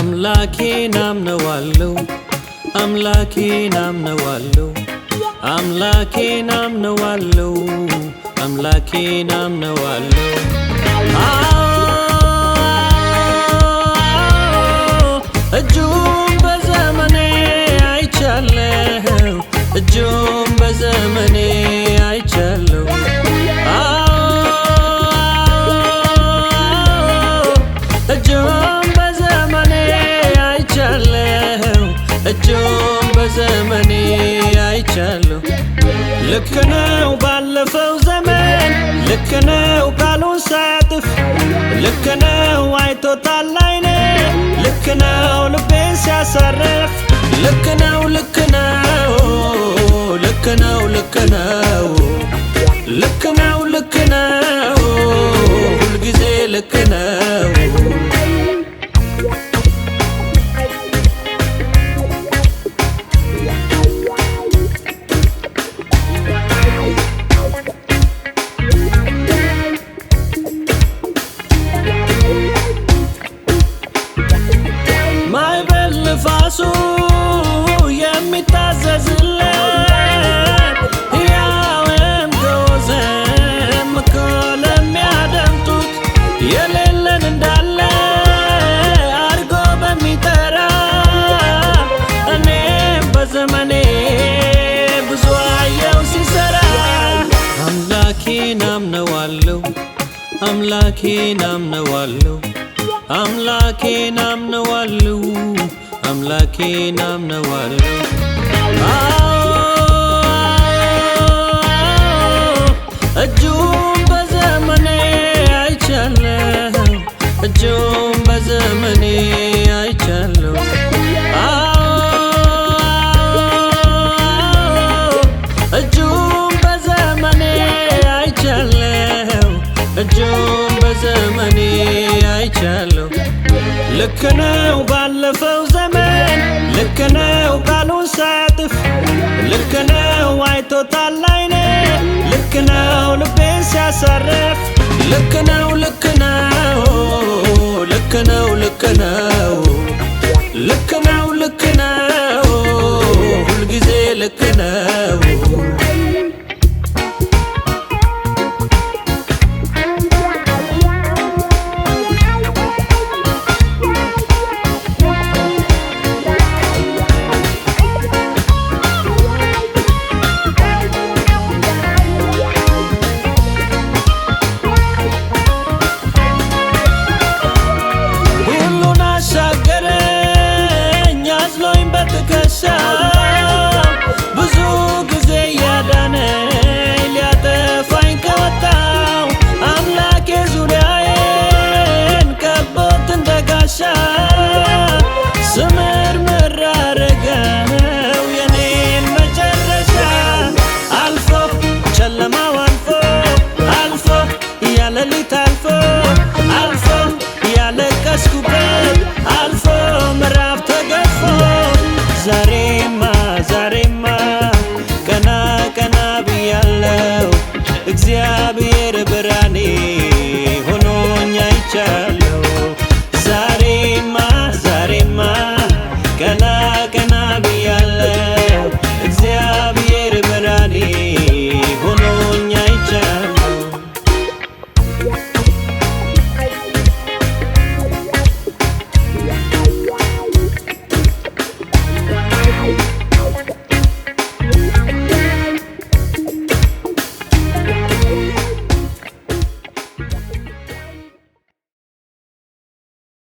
አምላኬን አምነዋለሁ አምላኬን አምነዋለሁ አምላኬን አምነዋለሁ አምላኬን አምነዋለሁ እጁን በዘመኔ አይቻለሁ እጁን በዘመኔ አይቻለሁ እጁን በዘመኔ አይቻለሁ እጁን በዘመኔ አይቻለሁ ልክ ነው ባለፈው ዘመን ልክ ነው ቃሉን ሳያጥፍ ልክ ነው አይቶታል አይኔ ልክ ነው ልቤን ሲያሳርፍ ልክ ነው ልክ ነው ልክ ነው ልክ ነው ልክ ነው ልክ ነው ሁልጊዜ ልክ ነው ማዕበል ንፋሱ የሚታዘዝለት ሕያውም ከወዘም እኮ ለሚያደምጡት የሌለን እንዳለ አድርጎ በሚጠራ እኔም በዘመኔ ብዙ አየው ሲሰራ አምላኬን አምነዋለሁ አምላኬን አምነዋለሁ አምላኬን አምነዋለሁ አምላኬን አምነዋለሁ እጁን በዘመኔ አይቻለሁ እጁን በዘመኔ አይቻለሁ እጁን በዘመኔ አይቻለሁ እጁን በዘመኔ አይቻለሁ ልክ ነው ባለፈው ዘመን ልክ ነው ቃሉን ሳያጥፍ ልክ ነው አይቶታል አይኔ ልክ ነው ልቤን ሲያሳርፍ ልክ ነው ልክ ነው ልክ ነው ልክ ነው ልክ ነው ልክ ነው ሁልጊዜ ልክ ነው ብዙ ጊዜ ያዳነኝ ሊያጠፋኝ ከወጣው አምላኬ ዙሪያዬን ከቦት እንደጋሻ ስምርምር አረገው የኔን መጨረሻ አልፎ ጨለማው አልፎ አልፎ ያለሊት አልፎ